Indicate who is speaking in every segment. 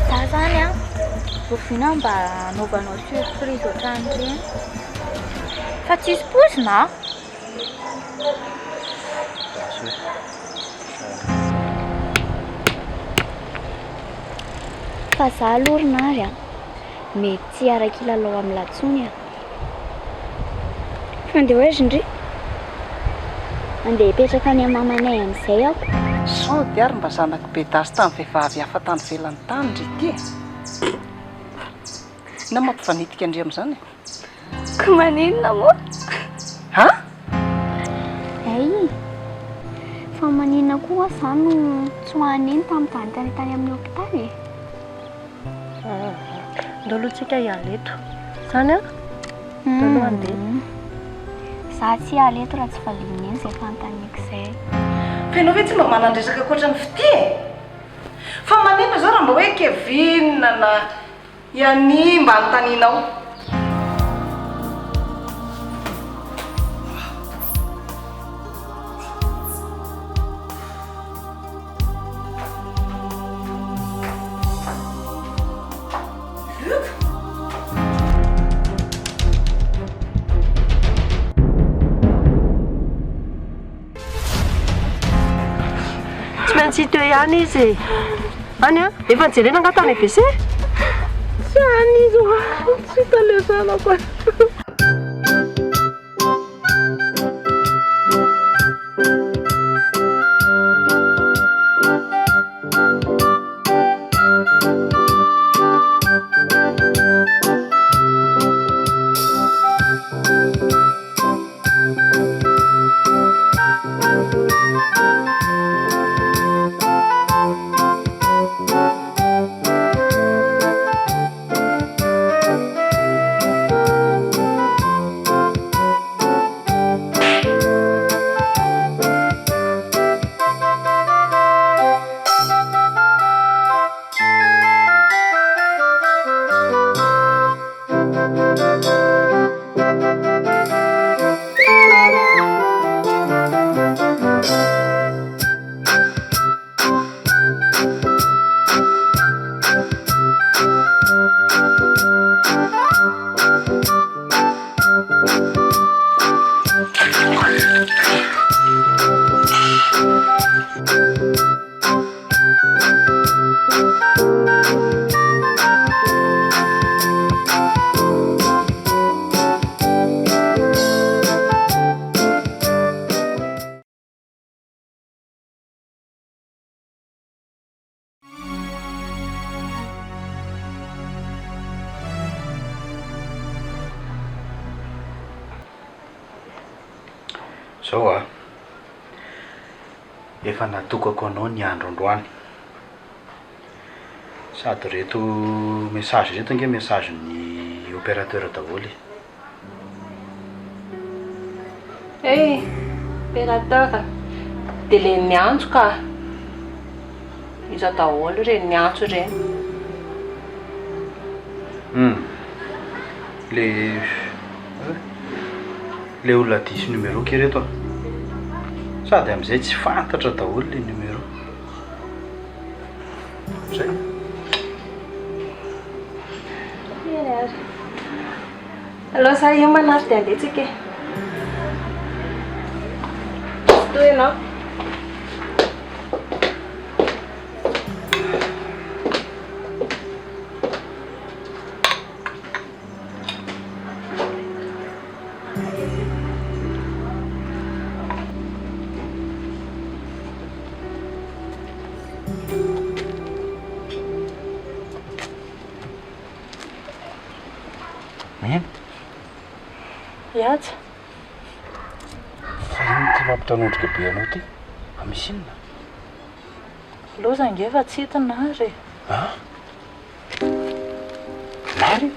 Speaker 1: Za zany a voafina mba anaovanao surprise ohatran'ireny fa tsisy pozina fa za lorinary a mety tsy araka ilalao amin'ny latsony a fa andeha hoaiza indry andeha hipetraka any amamanay amin'izay aho
Speaker 2: sao diary mba zanaky be dasy tamin'ny vehivavy hafa tany velany tany ndry ty na mampifanitika andry amin'izany
Speaker 1: ko maninona moa
Speaker 2: ha
Speaker 1: ay fa maninona koa za no tsy hoaniny tamin'ny tany amin'ny hopitaly
Speaker 3: ndolotsika hiala eto zany a ndolo andeha
Speaker 1: za tsy hiala eto raha tsy valiny eny izay fanontaniako izay
Speaker 2: fenao hoe tsy mba manandresaka koatra ny fity fa manina zao raha mba hoe kevinina na iany mba anontanianao
Speaker 3: tsy maintsy hito ihany izy any a efa nijerena angatany abc tsy any izy tsy hitalezanako
Speaker 4: zao a efa natokako anao ny andro androany sady reto message reto ange message ny opérateur daholo
Speaker 3: hey opérateur de le miantso ka iza daholo reny miantso reny
Speaker 4: le olona diso numéro ke reto sady am'izay tsy fantatra daholo le numéro zay
Speaker 3: allo za io manary de andetsika to ianao iaza
Speaker 4: fa iny ty mampitanondrika be anao ty fa misy inona
Speaker 3: loza nge fa tsy hitinary
Speaker 4: a nary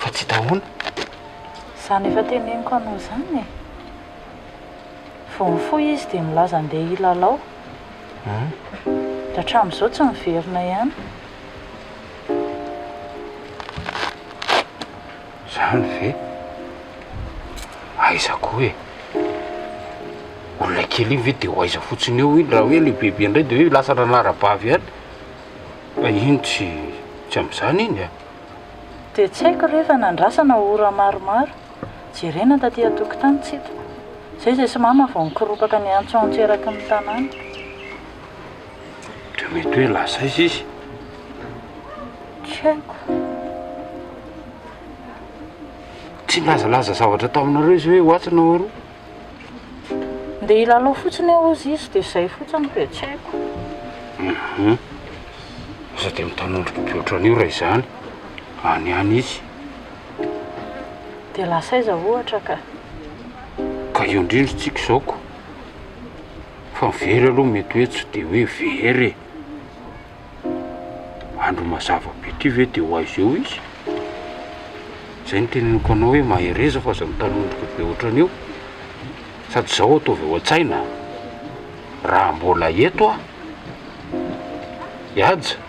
Speaker 4: fa tsy tahoana
Speaker 3: zany efa teneniko anao zany vo mifo izy de milaza andeha hilalao da hatram'izao tsy miverina ihany
Speaker 4: zany ve aizako e
Speaker 5: olona kely iny ve de ho aiza fotsiny eo iny raha hoe lehibehibe indray de hoe lasa ranara-bavy any fa iny tsy amin'izany iny a.
Speaker 6: dia tsy haiko rehefa nandrasana ora maromaro jerena taty atokotany tsito zay zay sy mama vao nikoropaka ny antsoantso eraky ny tanàna.
Speaker 5: de mety hoe lasa izy
Speaker 6: tsy haiko.
Speaker 5: tsy lazalaza zavatra taminareo izy hoe hoatsina aroa.
Speaker 6: dia ilalao fotsiny eo izy izy dia izay fotsiny dia tsy haiko.
Speaker 5: sady mitanondrika be ohatran'io raha izany any izy
Speaker 6: dia lasa iza ohatra
Speaker 5: ka eo indrindry tsika zaoko fa very aloha mety hoe tsy de hoe very andro mazava be ty ve de ho aizy eo izy zay ny teneniko anao hoe mahereza fa aza mitanondrika be ohatran'io sady zaho ataovy eo an-tsaina raha mbola eto ihaja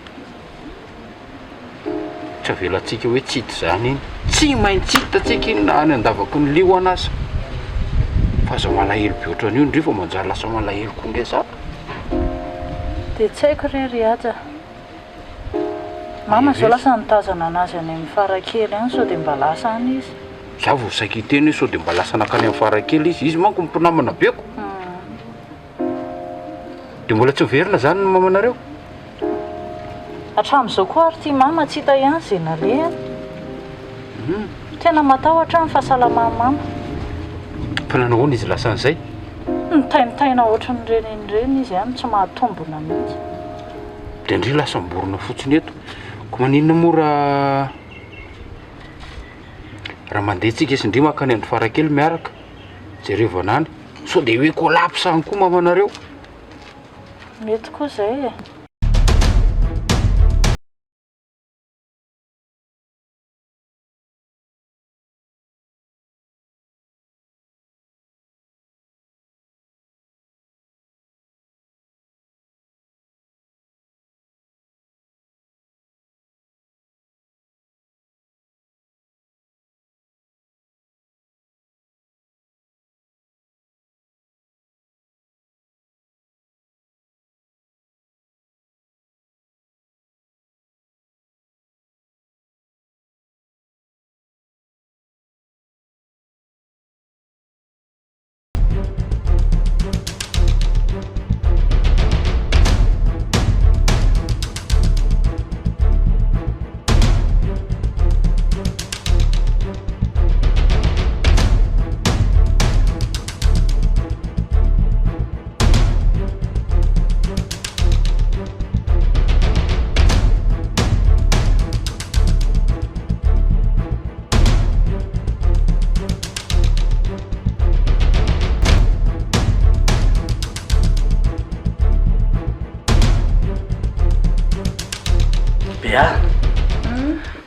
Speaker 5: tsy avelantsika hoe tsy hita zany iny tsy maintsy hitatsika iny na any andavako ny lio anasa fa aza malahelo be ohatran'io indri fa manjary lasa malahelo koa nge za
Speaker 6: dia tsy haiko rery aja mama zao lasa nitazana anazy any amin'ny farakely any sao dia mba lasa any izy.
Speaker 5: za vao saika iteny hoe sao dia mba lasa nakany amin'ny farakely izy manko mimpinamana beko dia mbola tsy miverina zany ny mamanareo
Speaker 6: hatramin'izao koa ary tia mama tsy hita ihany zay nalehany tena matahotra ny fahasalamany mama
Speaker 5: fa nanahoana izy lasa an'izay
Speaker 6: nitainitaina ohatran'ireny izy any tsy mahatombona mihitsy
Speaker 5: dia indri lasa miborona fotsiny eto ko maninona moa raha mandeha tsika izy indri makany andro farakely miaraka jereo vanany sao dia hoe kolapsany koa mamanareo
Speaker 6: mety koa zay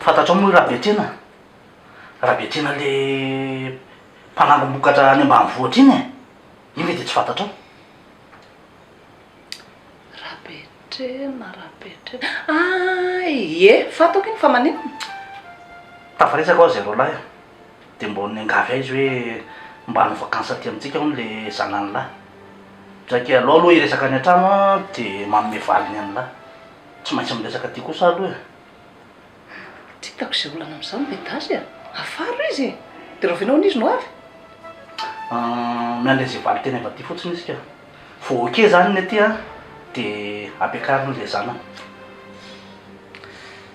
Speaker 7: fantatrao moa raha betrena le mpanangom-bokatra any ambanivohitra iny iny ve de tsy fantatrao
Speaker 2: rahabetrena ie fantako iny fa manino
Speaker 7: tafaresaka ao zay rolahy de mbo ny angavy azy hoe mba ny vakansa aty amintsika hony le zanany lahy draiky aloha iresaka any an-trano de manome valiny any lahy tsy maintsy miresaka ty kosa aloha
Speaker 2: tsy hitako zay olana am'izany mety azy afaro izy de raha vinao n'izy no avy
Speaker 7: miandre zay valy tena ava ty fotsiny izy ka vo oke zany ny aty de ampiakariny le zanany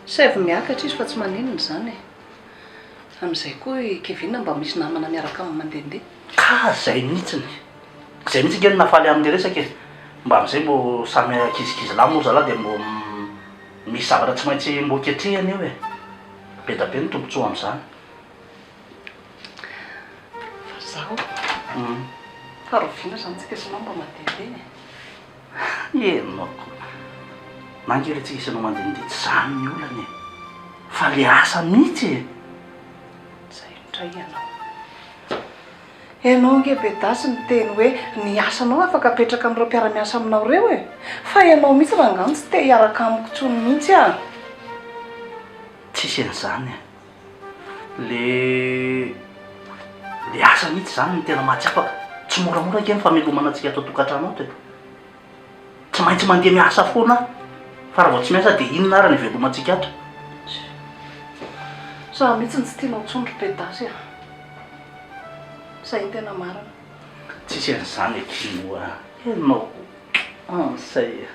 Speaker 2: savy miakatra izy fa tsy maninona zany am'izay koa Kevin mba misy namana miaraka amin'ny mandehandeha
Speaker 7: ka zay mihitsiny zay mihitsy kely nafaly amin'ny resaka mba am'izay mbo samy kizikizy la moa zalahy de mbo misy zavatra tsy maintsy mbo ketrehany eo be da be ny tombontsoa am'izany
Speaker 2: fa zaho farovina zany tsika isanao mba mandehandeha
Speaker 7: enako nankely tsika isanao mandehandeha tsy zany ny olany fa le asa mihitsy
Speaker 2: zay ndray ianao nge be dasy ny teny hoe ny asanao afaka apetraka amin'ireo mpiara-miasa aminao reo fa ianao mihitsy raha angano tsy te hiaraka amiko tsony mihitsy
Speaker 7: tsisy an'izany le asa mihitsy zany ny tena mahatsiapaka tsy moramora ke ny famelomana antsika atao tokantrano ato e. Tsy maintsy mandeha miasa foana fa raha vao tsy miasa dia inona ary ny velomantsika ato.
Speaker 2: Za mihitsy ny tsy tianao tsondro pedasy a. Zay tena marina.
Speaker 7: Tsisy an'izany ekinoa enao say.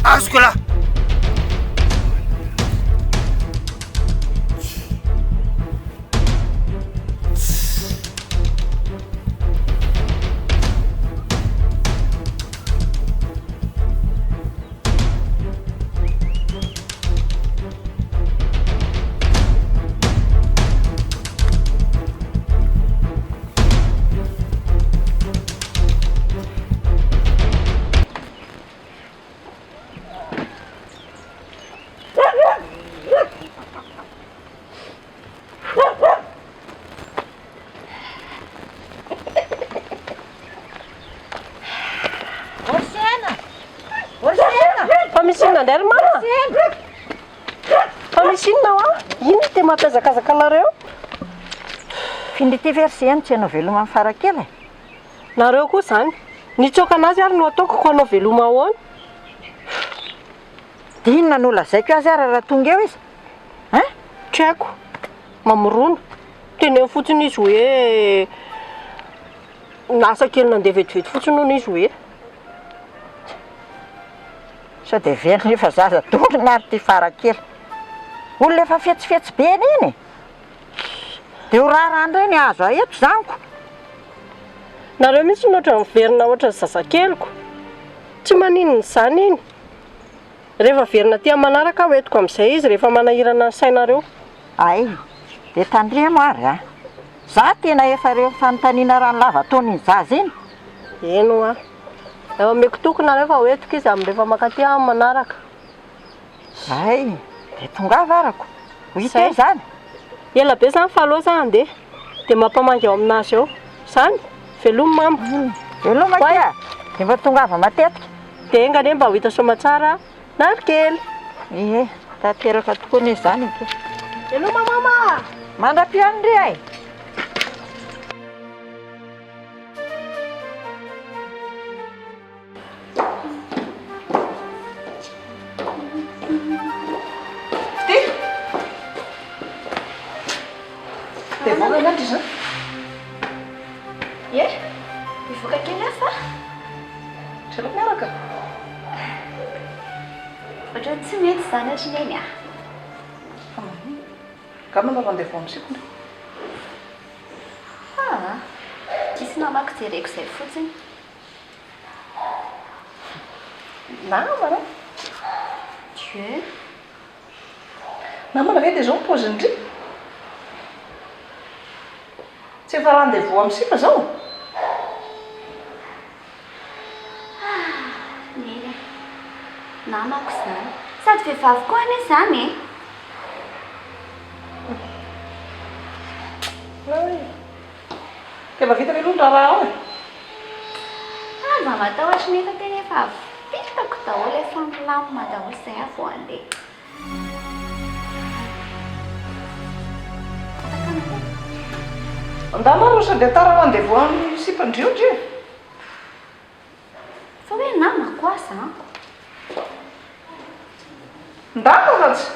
Speaker 5: Azoko là.
Speaker 3: Nandray mama. Fa misy inona ho ino te mampiazakazaka anareo?
Speaker 6: Finity verseny tsy anao veloma amin'ny farakely e.
Speaker 3: Nareo koa zany. Nitsoka anazy ary no ataoko ko anao veloma ahoana.
Speaker 6: Dia inona no lazaiko azy ary raha tonga eo izy?
Speaker 3: Tsy haiko. Mamorona. Teneno fotsiny izy hoe nasa kely nandeha vetivety fotsiny noho izy hoe.
Speaker 6: Sao dia velona efa zaza tondrona ary ty farakely. Olona efa fetsifetsy be iny. Dia ho rarandro eny azo aheto zaniko.
Speaker 3: Nareo mihitsy noatra miverina ohatra ny zazakelyko. Tsy maninona izany iny. Rehefa verina tia manaraka hoentiko amin'izay izy rehefa manahirana ny sainareo.
Speaker 6: Ay, dia tandremo ary a. Za tena efa reo fanontaniana rano lava taon'ny zaza iny.
Speaker 3: Eno a. Efa meko tokona rehefa hoentiko izy amin'ny rehefa makatia manaraka.
Speaker 6: Ay, dia tonga avarako. Ho hita izany.
Speaker 3: Ela be zany fa aloha za handeha. Dia mampamangy ao aminazy ao. Zany, veloma mama.
Speaker 6: Veloma kia. Dia mba tonga ava matetika.
Speaker 3: Dia engany mba ho hita soamantsara na kely.
Speaker 6: Ie, tanteraka tokoa ny izany ity.
Speaker 3: Veloma mama.
Speaker 6: Mandra-pio andry ay.
Speaker 2: Dia vao nandry izany.
Speaker 1: Ie, mivoaka kely asa.
Speaker 2: Tsy aloko miaraka.
Speaker 1: Ohatran'ny tsy mety izany hatrineny a.
Speaker 2: Gama na mandeha vao amitsika ndray.
Speaker 1: Isy namako jereko izay fotsiny.
Speaker 2: Namana?
Speaker 1: Dieu.
Speaker 2: Namana ve dia izao ny paoziny indry? Tsy efa rendez-vous amitsika zao?
Speaker 1: Neny. Namako izany. Sady vehivavy koa anie izany e.
Speaker 2: Dia mba vita velona raha ao e.
Speaker 1: Mba matahotra nefa tena efa vitako daholo efa milamina daholo izay aho vao handeha.
Speaker 2: Andana rosa dia tara mandeha voan'ny sipandriotry.
Speaker 1: Fa hoe namako asa.
Speaker 2: Ndako ratsy.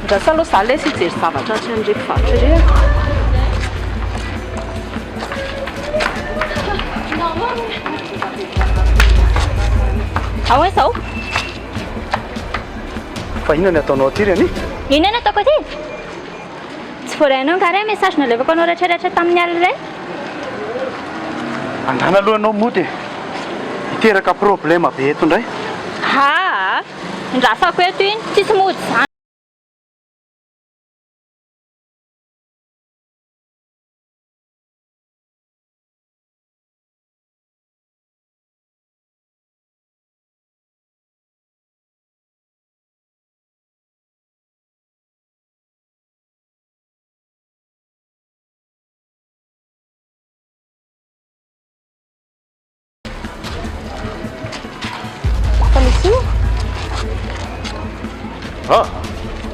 Speaker 6: Ndrasa aloha za ilay sy hijery zavatra tsy an'ireo mpivarotra ireo.
Speaker 1: Ahoana izao?
Speaker 4: Fa inona ny ataonao aty reny?
Speaker 1: Inona no ataoko aty? Tsy voarainao kare message nalevako anao rehetrarehetra tamin'ny alina iray?
Speaker 4: Andana aloha anao mody. Hiteraka problema be eto indray.
Speaker 1: Ndrasako eto iny, tsisy mody izany.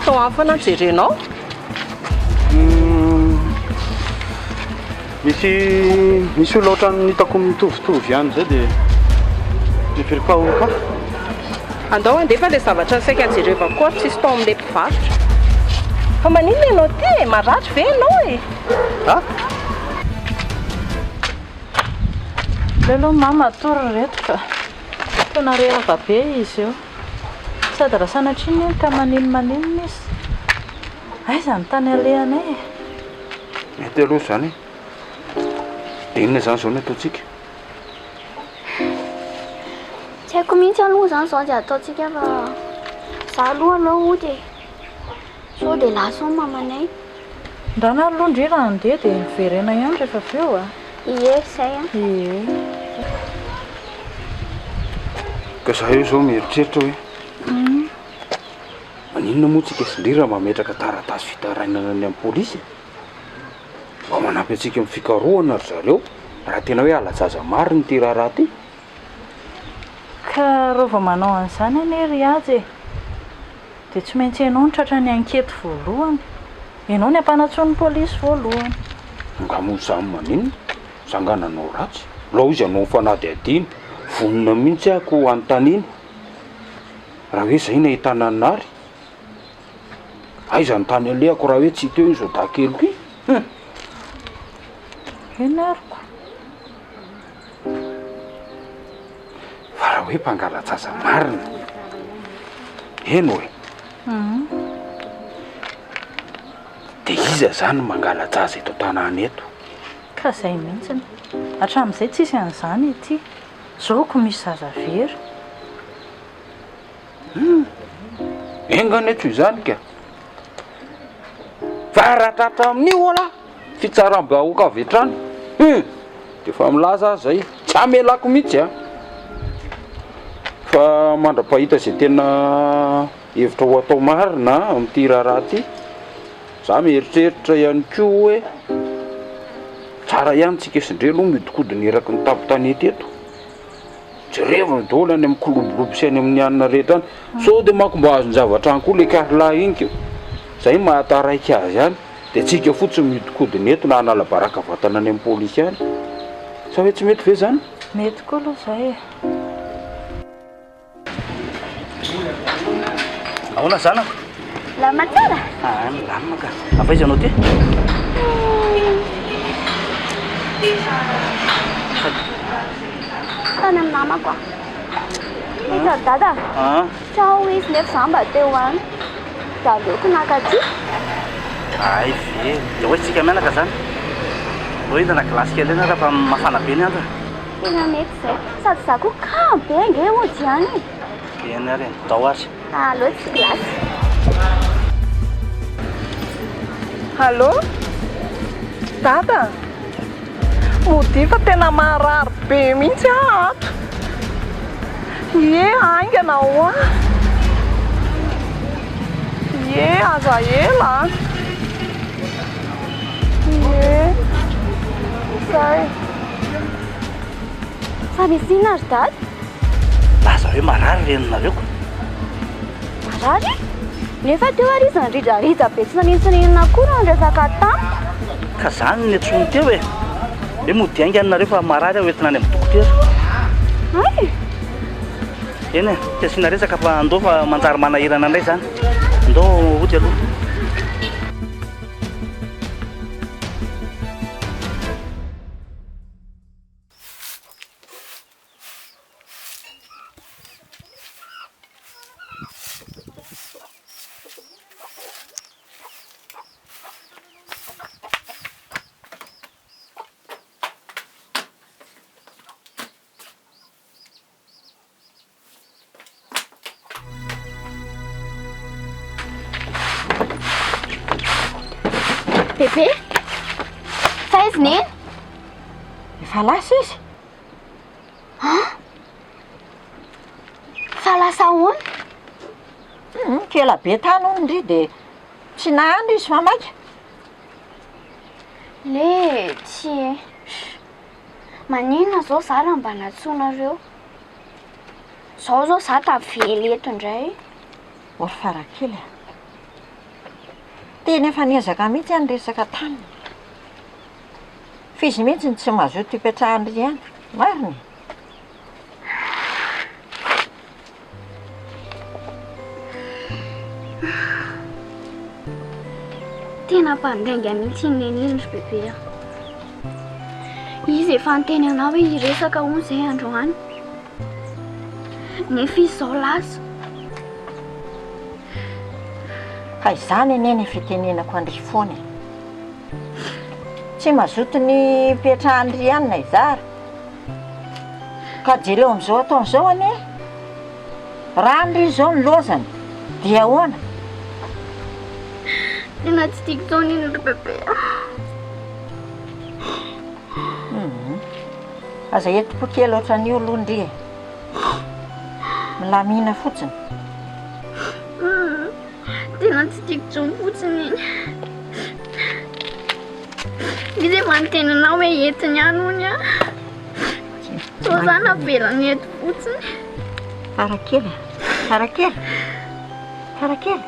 Speaker 3: Tao afana jerenao?
Speaker 4: Misy olona ohatran'ny hitako mitovitovy ihany zay dia preferiko ahoaka.
Speaker 3: Andao andefa ilay zavatra saika jerevako koa tsisy tao amin'ilay mpivarotra. Fa maninona ianao ty? Maratry ve ianao e?
Speaker 6: Ilay aloha mama atory reto ka tena reraka be izy eo. Sady raha sanatriny eny ka maninona izy. Aiza ny tany alehanay e.
Speaker 5: Mety aloha izany. Dia inona izany izao no ataontsika?
Speaker 1: Tsy haiko mihitsy aloha izany izao dia ataontsika fa za aloha ody e. Sao dia lasa ao mamanay.
Speaker 6: Ndrana aloha indray raha andeha dia miverena ihany rehefa avy eo a.
Speaker 1: Ie, izay a.
Speaker 6: Ie.
Speaker 5: Ka za io izao mieritreritra hoe maninona moa tsika sindrira mametraka taratasy fitarainana any amin'ny pôlisy mba manampy antsika amin'ny fikarohana ry zareo raha tena hoe alajaza mariny ty raharaha ty.
Speaker 6: Ka reo vao manao an'izany anie Riazy e dia tsy maintsy ianao ny tratra ny ankety voalohany. Ianao ny ampanatsoan'ny pôlisy voalohany.
Speaker 5: Ngamoa izany maninona zangananao ratsy lao izy anao fanady adiny vonona mihitsy ako anontaniany raha hoe zay nahitana anary aiza ny tany alehako raha hoe tsy teo iny zao dakeloko iny.
Speaker 6: Enariko
Speaker 5: fa raha hoe mpangalatsasa marina eno e dia iza zany mangalatsasa eto tanàna eto?
Speaker 6: ka izay mihitsiny hatramin'izay tsisy an'izany ety zao ko misy zazavery.
Speaker 5: Engany eto izany ka faratratra amin'io ola fitsaram-bahoaka avy hatrany dia efa milaza zay tsy amelako mihitsy a fa mandra-pahita izay tena hevitra ho atao marina amin'ity raharaha ty za mieritreritra ihany koa hoe tsara ihany tsika sindre aloha miodikodiny eraky ny tampo tanety eto jerevana daholo any amin'ny kolobolobo sy any amin'ny anina rehetra any sao dia manko mba azony zavatra any koa le karlahy iny keo zay mahataraiky azy any dia tsika fotsiny miodikodiny eto na hanala baraka vatana any amin'ny polisy any sa hoe tsy mety ve zany
Speaker 6: mety koa aloha zay
Speaker 7: ahoana zanako
Speaker 1: La matsara.
Speaker 7: milamina ka afaizanao ty
Speaker 1: Tany amin'ny namako. Hiza dada. Sao izy nefa za mba teo any. Da aleoko naka aty.
Speaker 7: ay ve dia hoe tsika mianaka zany ho hitana glasy kely eny raha fa mafana be ny andro
Speaker 1: Tena mety zay. Sady za koa kamo be nge ody any.
Speaker 7: eny ary dao azy
Speaker 1: Allo tsy glasy.
Speaker 2: Allô dada mody fa tena marary be mihitsy ato ie aingana hoa ie aza ela ie zay
Speaker 1: Fa misy inona ry dada?
Speaker 7: laza hoe marary renonareo ko
Speaker 1: Marary? Nefa teo ary izy nridradrida be tsy nanintsininina koa raha nresaka tamiko.
Speaker 7: ka zany ny antsony teo hoe mody ainga anareo fa marary aho entina any amin'ny dokotera
Speaker 1: Ay,
Speaker 7: eny e ty asiana resaka fa andao fa manjary manahirana indray zany andao ody aloha
Speaker 1: bebe. Faiz neny?
Speaker 6: efa lasa izy
Speaker 1: Fa lasa ahoana?
Speaker 6: kela be tany hono ndry dia tsy nahandro izy fa maika
Speaker 1: Le tsy maninona zao za raha mba natsonareo. Zao zao za tavely eto indray.
Speaker 6: ory farakely teny efa niezaka mihitsy any resaka tany fizy mihitsy ny tsy mazoto hipetrahany ihany mariny
Speaker 1: Tena mpandainga mihitsy nen'iny ry bebe. Izy efa niteny anao hoe hiresaka hono zay androany. Nefa izy zao lasa.
Speaker 6: ka izany eneny fitenenako andry foana tsy mazoto ny petrahandry ihany na izara ka jereo amin'izao ataon'izao ane raha andry izao ny lozany dia ahoana
Speaker 1: Tena tsy tiako zao niny ry bebe.
Speaker 6: aza enti-po kely ohatran'io aloha ndry milamina fotsiny
Speaker 1: Tena tsy tiako tsony fotsiny iny. Izy efa niteny anao hoe entiny ihany hony a. Sao za navelany eto fotsiny.
Speaker 6: farakely farakely farakely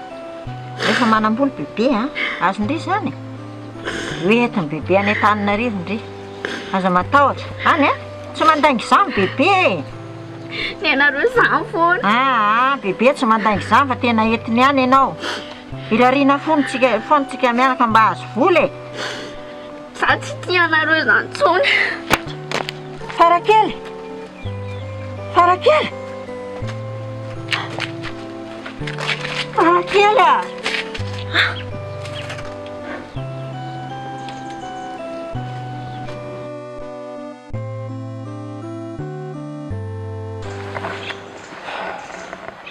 Speaker 6: rehefa manam-boly bebe a azondry zany hoe entiny bebe any an-taninarivo ndry aza matahotra any a tsy mandaingy izany bebe
Speaker 1: Ny anareo zany foana.
Speaker 6: bebe tsy mandaingy izany fa tena entiny ihany ianao irariana fontsika miaraka mba azo voly e
Speaker 1: Za tsy tia anareo zany tsony.
Speaker 6: farakely farakely farakely a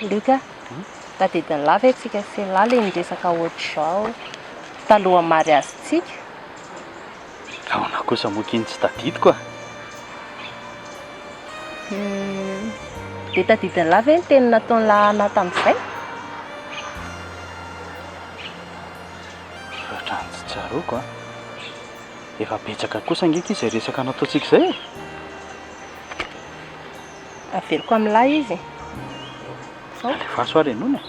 Speaker 3: Luka, tadidiny lava antsika sy laly niresaka ohatr'izao taloha mariazy tsika.
Speaker 4: Ahoana kosa mokiny tsy tadidiko a?
Speaker 3: Dia tadidiny lava ny teny nataony lahana tamin'izay.
Speaker 4: Ohatrany tsy tsaroko a. Efa betsaka kosa ngeky izay resaka nataontsika izay e.
Speaker 3: Averiko amin'lahy izy.
Speaker 4: Alefaso ary ianao e.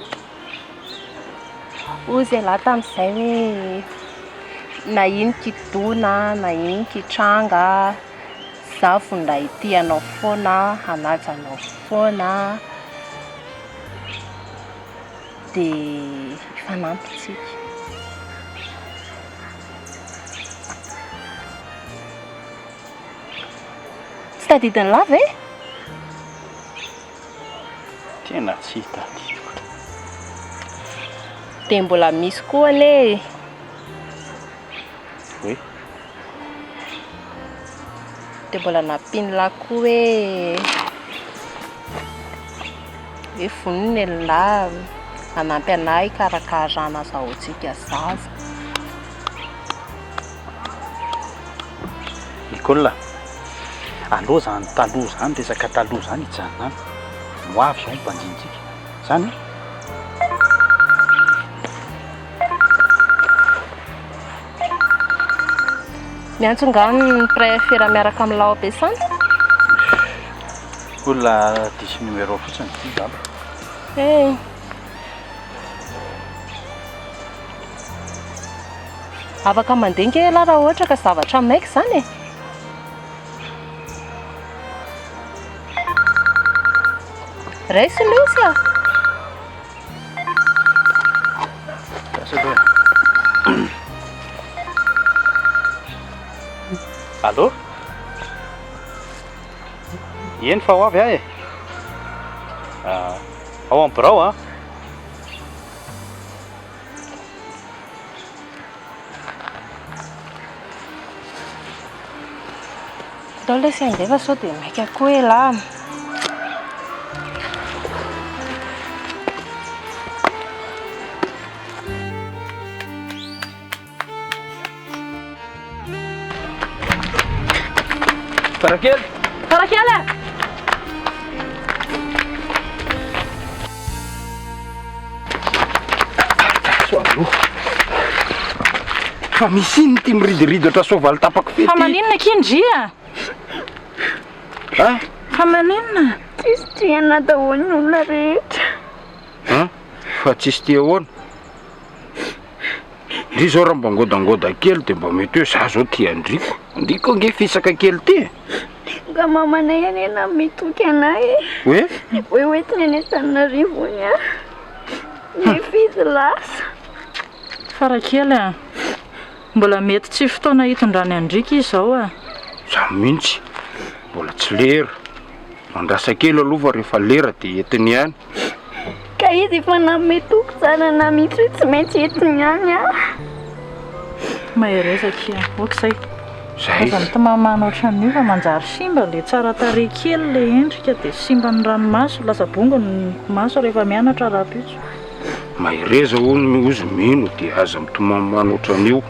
Speaker 3: Ozy lahy tamin'izay hoe na ino kidona, na ino kitranga, za fondray tianao foana, hanajanao foana, dia ifanampitsika. Tsy tadidiny lava e?
Speaker 4: Tena tsy tadidiko.
Speaker 3: Dia mbola misy koa ane.
Speaker 4: Hoe
Speaker 3: Dia mbola nampiany lahy koa hoe vonony lahy hanampy anahy hikarakarana zahoantsika zaza.
Speaker 4: Nicolas, aloha zany taloha zany, resaka taloha zany hijanona any. Ho avy zao mpanjintsika. Zany
Speaker 3: Miantsongano ny préfera miaraka amin'ny lao ampiasana?
Speaker 4: olona diso numéro fotsiny izany.
Speaker 3: Afaka mandeha kely raha ohatra ka zavatra maika izany e. Raisy Lucia.
Speaker 4: Allô? Eny fa ho avy ahy e. Ao amin'ny birao a.
Speaker 3: Dao ilay sy andefa sao dia maika koa e lahy.
Speaker 4: Farakely.
Speaker 3: Farakely!
Speaker 4: Fa misy ino ty miridiriditra soavaly tapako fety?
Speaker 6: Fa maninona kindria?
Speaker 4: Ha?
Speaker 6: Fa maninona?
Speaker 1: Tsisy tiana daholo ny olona rehetra.
Speaker 4: Ha? Fa tsisy tia ahoana? Ndry zao raha mba ngodangoda kely dia mba mety hoe za zao tia Andriko. Andriko ange fisaka kely ty.
Speaker 1: Nga mamanay anena mitoky anay.
Speaker 4: Hoe?
Speaker 1: Hoe hoentiny any Antananarivo iny a. Nefa izy lasa.
Speaker 6: Farakely a. Mbola mety tsy fotoana hitondrany Andrika izao a.
Speaker 4: Za mihitsy. Mbola tsy lera. Mandrasa kely aloha fa rehefa lera dia entiny ihany.
Speaker 1: Ka izy efa nametoko tsara na mihitsy hoe tsy maintsy entiny ihany a.
Speaker 6: Maherezaka okizay.
Speaker 4: Zay.
Speaker 6: Aza mitomamana ohatran'io fa manjary simba le tsara tarehy kely le endrika dia simba ny ranomaso lasa bongo ny maso rehefa mianatra rahampitso.
Speaker 4: Mahereza hono ozy mino dia aza mitomamana ohatran'io.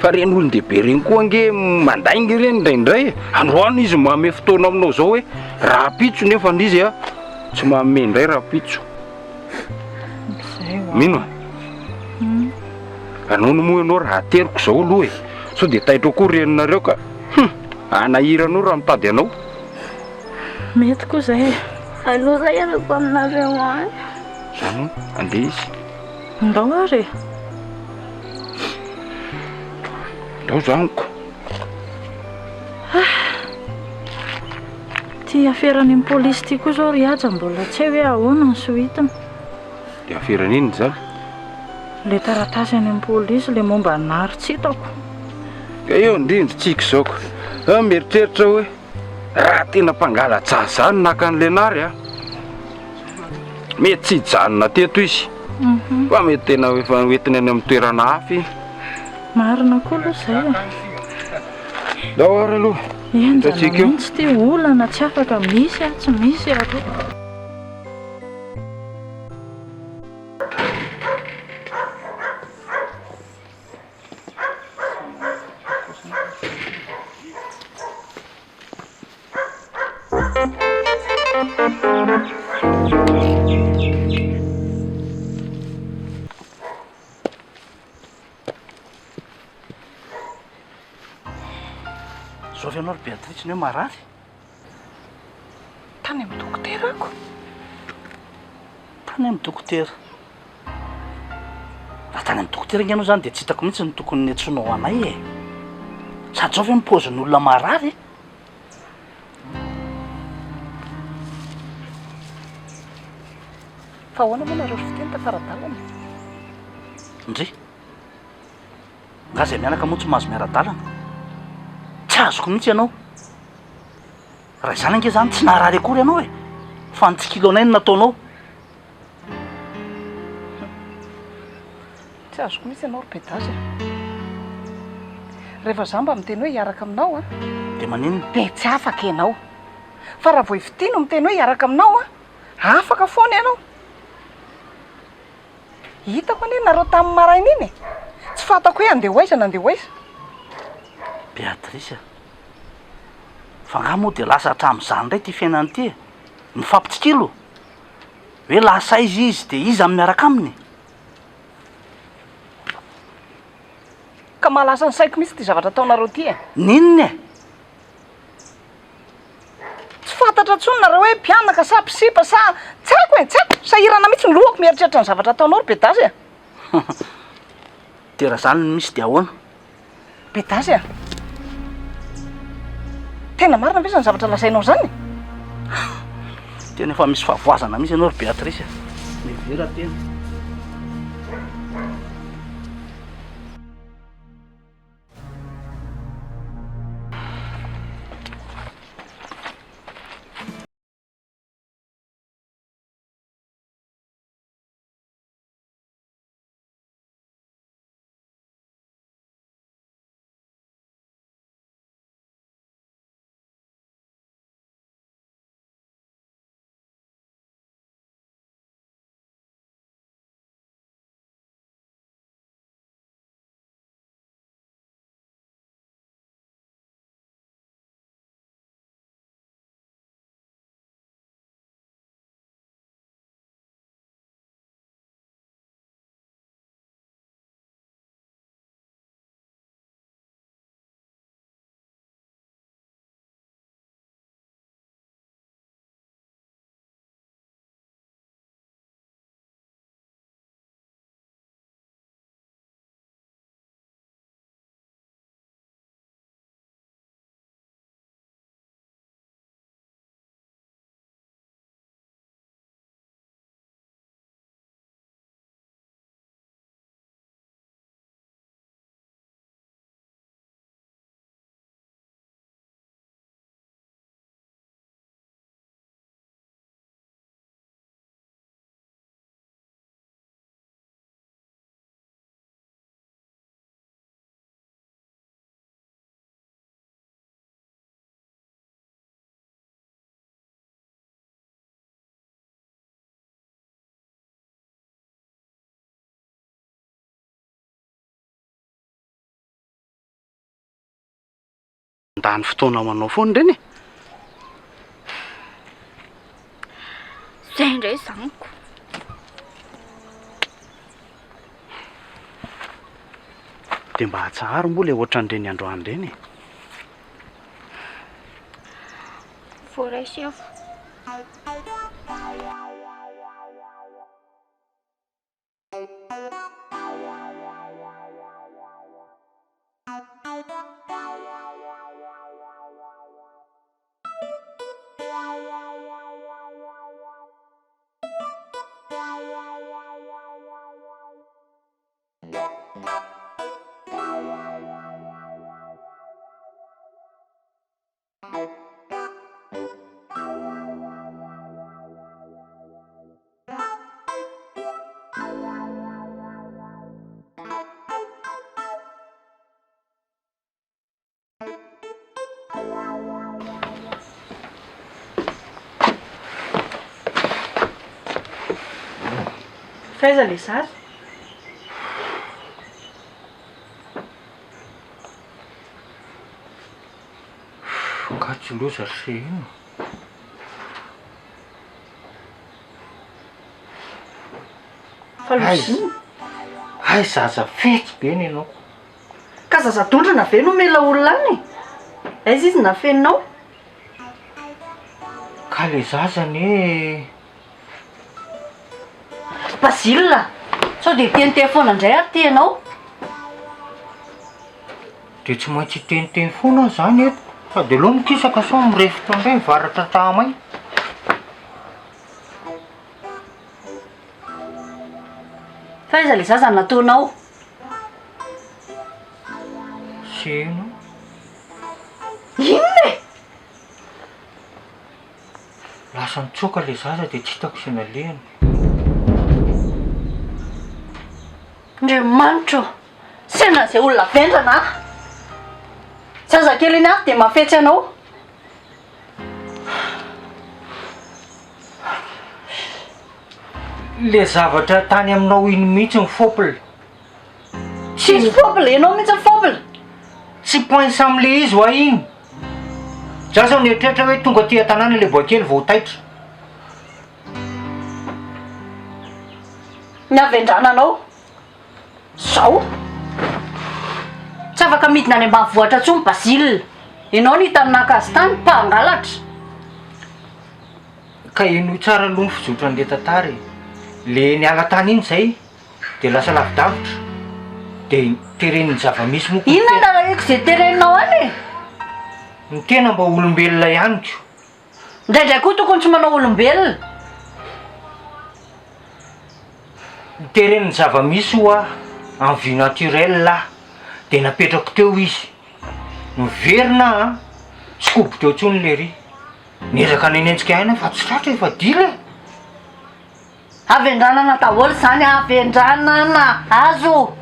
Speaker 4: Fa reny olon-dehibe reny koa ange mandaingy reny indraindray. Androany izy mahame fotoana aminao zao hoe rahampitso nefa n'izy a tsy mahame indray rahampitso. Mino a? Anono moa ianao raha teriko zao aloha e. Sao dia taitra koa reninareo ka anahiranao raha mitady anao.
Speaker 6: Mety koa izay.
Speaker 1: Aloha zay arako aminareo any.
Speaker 4: Zany andeha izy.
Speaker 6: Ndao ary.
Speaker 4: Ndao zaniko.
Speaker 6: Ty aferany amin'ny polisy ty koa zao ry aja mbola tsy hoe ahoana ny sohitiny.
Speaker 4: Dia aferan'iny zany?
Speaker 6: Le taratasy any amin'ny polisy le momba nary tsy hitako.
Speaker 4: Ka eo indrindra tsika zaoko. Mieritreritra hoe raha tena mpangalatsah zany naka an'le nary a. Mety tsy hijanona teto izy. Fa mety tena efa hoentiny any amin'ny toerana hafa.
Speaker 6: Marina koa aloha izay.
Speaker 4: Ndao ary aloha.
Speaker 6: Enjana mihitsy ty olana tsy afaka misy a tsy misy aloha.
Speaker 7: Zao avy ianao ry Beatrice ny hoe marary?
Speaker 2: Tany amin'ny dokotera fako.
Speaker 7: Tany amin'ny dokotera. Raha tany amin'ny dokotera inganao zany dia tsy hitako mihitsy ny tokony ny antsoinao anay e. Sady zao ve mipaozin'olona marary?
Speaker 2: Fa ahoana moa nareo fiteny tafaradalana?
Speaker 7: Ndry nga zay mianaka moa tsy mahazo miara-dalana. Tsy azoko mihitsy ianao. Raha izany ange zany tsy naharary akory ianao e. Fa ny tsikilonay no nataonao.
Speaker 2: Tsy azoko mihitsy ianao ry Pédasy. Rehefa zaho mba miteny hoe hiaraka aminao
Speaker 7: Dia maninona?
Speaker 2: dia tsy afaka ianao. Fa raha vao ifity no miteny hoe hiaraka aminao afaka foana ianao. Hitako anie nareo tamin'ny maraina iny e. Tsy fantako hoe andeha hoaiza na andeha hoaiza.
Speaker 7: Beatrice, fa nga moa dia lasa hatramin'izany indray ty fiainany ty e. Mifampitsikilo. Hoe lasa izy dia izy amin'ny miaraka aminy.
Speaker 2: Ka mahalasa ny saiko mihitsy ty zavatra ataonareo ty e.
Speaker 7: Ninona e?
Speaker 2: Tsy fantatra intsony nareo hoe mpianaka sa mpisipa sa tsy haiko e, tsy haiko. Sahirana mihitsy ny lohako mieritreritra ny zavatra ataonao ry Pédasy e.
Speaker 7: Dia raha zany no misy dia ahoana?
Speaker 2: Pédasy tena marina ve zany zavatra lazainao zany?
Speaker 7: Tena efa misy fahavoazana mihitsy ianao ry Beatrice. Mivera tena. Ndany fotoana manao foana ireny e.
Speaker 1: Zay indray zaniko.
Speaker 7: Dia mba hatsaharo moa ilay ohatran'ireny androany ireny e.
Speaker 1: Voaraisy avy.
Speaker 3: Faiza ilay zaza?
Speaker 4: Gatsy loza se ino.
Speaker 3: Falozina.
Speaker 4: Ay zaza fetsy be ny ianao.
Speaker 3: Ka zazadondrona ve no mela olona any? Aiza izy nafeninao?
Speaker 4: Ka
Speaker 8: le zazany e.
Speaker 6: Basile, sao dia teniteny foana indray ary ty ianao?
Speaker 8: De tsy maintsy teniteny foana zany eto. Fa de aloha mikisaka sao mirefitra indray mivaratra tamay.
Speaker 6: Fa iza le zaza nataonao?
Speaker 8: Seno.
Speaker 6: Inona e?
Speaker 8: Lasa nitsoka le zaza de tsy hitako sy nalehany.
Speaker 6: Andriamanitra, sena izay olona vendrana. Zazakely iny ary dia mafetsy anao.
Speaker 8: Le zavatra tany aminao iny mihitsy ny fopla.
Speaker 6: Sisy fobla, ianao mihitsy ny fobla.
Speaker 8: Tsy pointsy am'le izy hoa iny. Za zao nietrehitra hoe tonga ty an-tanàna le boakely vao taitra.
Speaker 6: Navendrana anao. Sao? Tsy afaka midina any ambanivohitra intsony Basile. Ianao ny hitanonaka azy tany mpangalatra.
Speaker 8: Ka ino tsara aloha ny fizotran'le tantara. Le niala tany iny zay de lasa lavidavitra. De terenin'ny zava-misy moa.
Speaker 6: Inona ndarahiko izay tereninao any e?
Speaker 8: Ny tena mba olombelona ihany ko.
Speaker 6: Indraindray koa tokony tsy manao olombelona.
Speaker 8: Terenin'ny zava-misy hoa en vie naturelle de napetrako teo izy. Miverina tsy kobo teo tsony le ry. Niezaka nenentsika aina fa tsy tratra efa dila.
Speaker 6: Avendranana daholo zany, avendranana azo.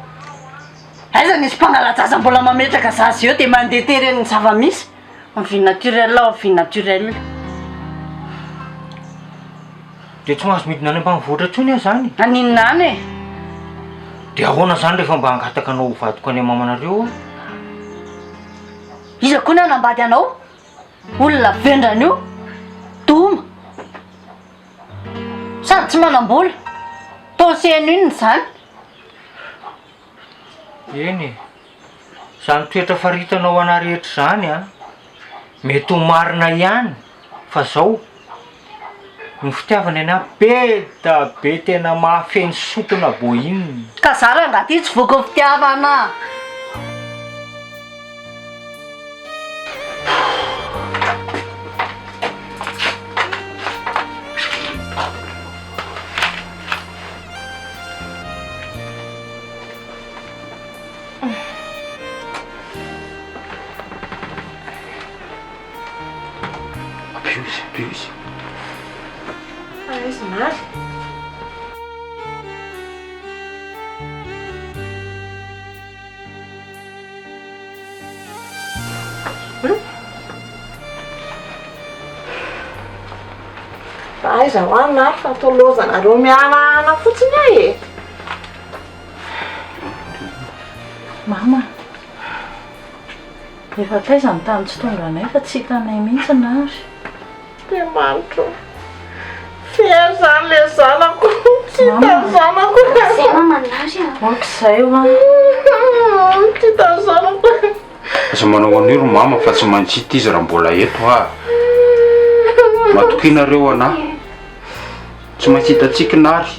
Speaker 6: Aiza nisy mpangalajaza mbola mametraka zazy eo dia mandeha terenin'ny zava-misy. En vie naturelle, en vie naturelle.
Speaker 8: De tsy mahazo midina any ambanivohitra tsony aho zany.
Speaker 6: Aninona any e?
Speaker 8: De ahoana zany rehefa mba hangataka anao vadiko any amamanareo?
Speaker 6: Iza koa ny anambady anao? Olona vendrana io? Doma. Sady tsy manam-bola. Taoseno inona zany?
Speaker 8: Eny e. Zany toetra faritanao ana rehetra zany mety ho marina ihany. Fa zao ny fitiavana ana be da be tena mahafeny sotona boinina.
Speaker 6: Ka zara angaty tsy voako fitiavana.
Speaker 5: Piusy.
Speaker 6: Aiza mary?
Speaker 2: Aiza ho any ary fa tolozanareo miarahana fotsiny ahy e.
Speaker 9: Mama, efa taiza ny tany tsy tonga anay fa tsy hitanay mihitsy nary.
Speaker 2: Dia manitro. Fia zany le zanako. Tsy hitan'ny zanako.
Speaker 1: Zay mamanary
Speaker 9: Onk'izay ho
Speaker 2: Tsy hitan'ny zanako.
Speaker 5: Aza manao an'io mama fa tsy maintsy hita izy raha mbola eto matokinareo anahy. Tsy maintsy hitantsika nary.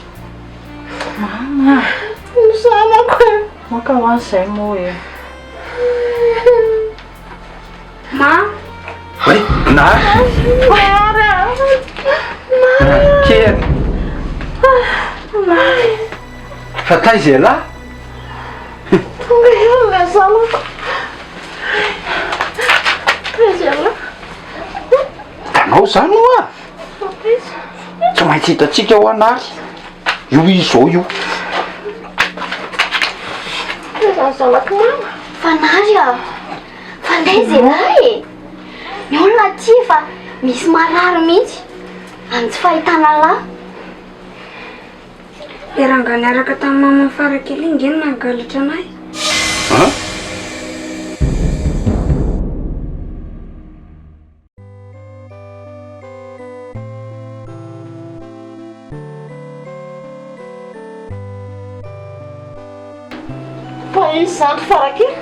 Speaker 9: Mama,
Speaker 2: Ny zanako.
Speaker 9: moka ho an'izay moa e.
Speaker 1: Ma,
Speaker 5: Hay, nary. Kely. Fa taiza elahy?
Speaker 2: Tonga eo le zanako. Taiza ela.
Speaker 5: Tanao zany hoa. Tsy maintsy hitantsika ho anary. Io izy zao io.
Speaker 2: Taiza ny zanako mama.
Speaker 1: fanary fandaiza lahy e. Ny olona ty fa misy marary mihitsy any tsy fahitana lahy.
Speaker 10: Le raha niaraka tamin'ny mama farakely iny ngeny nangalatra anay.
Speaker 2: Fa izy zany farakely.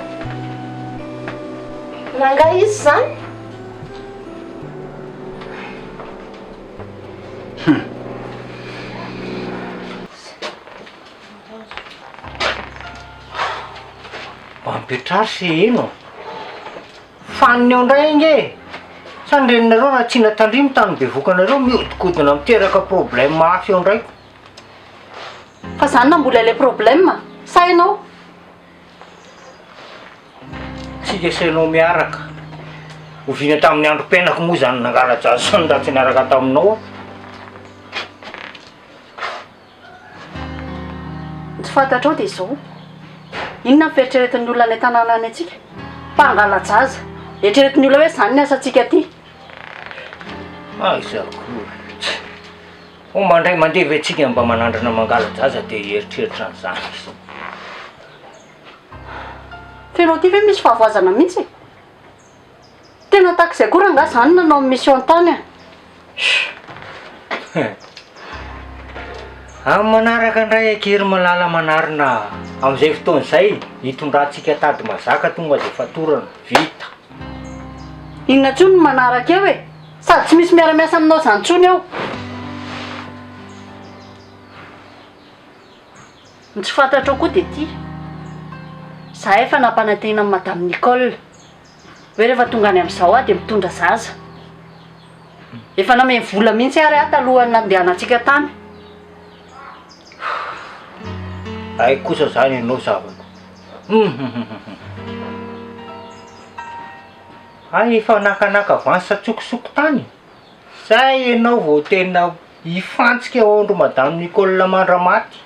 Speaker 2: Nanga izy zany.
Speaker 8: mipetrary sy ino faniny eo indray nge sandreninareo raha tsy natandrimy tany bevokanareo miodikodina miteraka problème mafy eo indraiky
Speaker 9: fa zany na mbola ilay problème sainao
Speaker 8: tsika sainao miaraka ovina tamin'ny androm-piainako moa zany nangala-jazy sy ndatsy niaraka taminao
Speaker 9: tsy fantatrao dia izao inona ny fieritreretin'ny olona ny tanàna any atsika mpangala-jaza eritreretin'ny olona hoe zany ny asantsika ty
Speaker 8: aizakory o mandray mandevy atsika mba manandrana mangala-jaza dia eritreritra n'izany izy
Speaker 9: fenao ty ve misy fahavoazana mihitsy tena takizay koa raha nga zany nanao amin'ny mission tany
Speaker 8: amin'ny manaraka indray akery malala manarina amin'izay fotoan'izay hitondrantsika tady mazaka tonga dia fatorana vita
Speaker 9: inona ntsony ny manaraka eo e sady tsy misy miara-miasa aminao zany ntsony eo ny tsy fantatrao koa dia ty za efa nampanantena amin'ny madame Nicole hoe rehefa tonga any amin'izao dia mitondra zaza efa nameny vola mihitsy ary aho talohany nandehanantsika tany
Speaker 8: ay kosa zany ianao zavako ay efa nakanaka vansy tsokosoko tany zay ianao vao tena hifantsika eo andro madame Nicole Mandramaty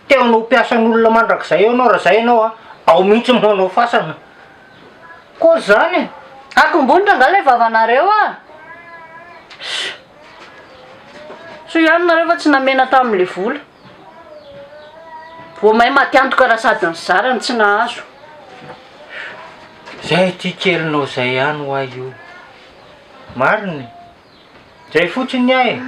Speaker 8: teo anao mpiasan'olona mandrakizay eo anao raha zay ianao ao mihitsy manao fasana koa zany
Speaker 9: akombonitra nga lay vavanareo so ihany nareo fa tsy namena tamin'le vola vo mahay matiantoka raha sady ny zarany tsy nahazo
Speaker 8: zay ty kelinao zay ihany ho ay io mariny zay fotsiny ahy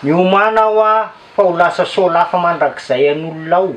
Speaker 8: miomana ho ah fa ho lasa solafa mandrakizay an'olona ao